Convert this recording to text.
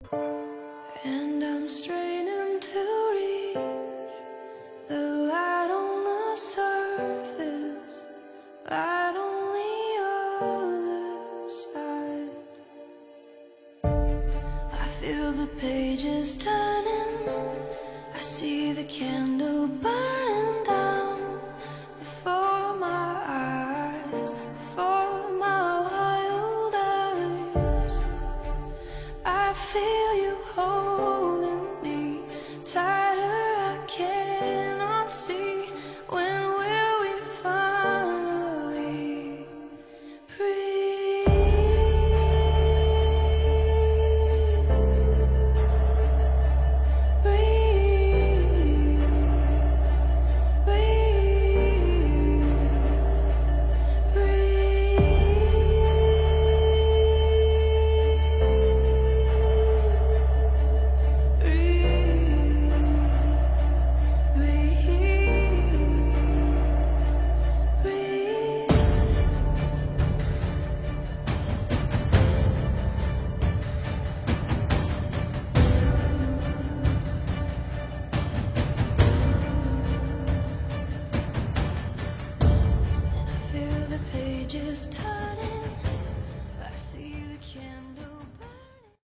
And I'm straining to reach the light on the surface, light on the other side. I feel the pages turning, I see the candle burning down before my eyes, before my wild eyes. I feel you holding me tight.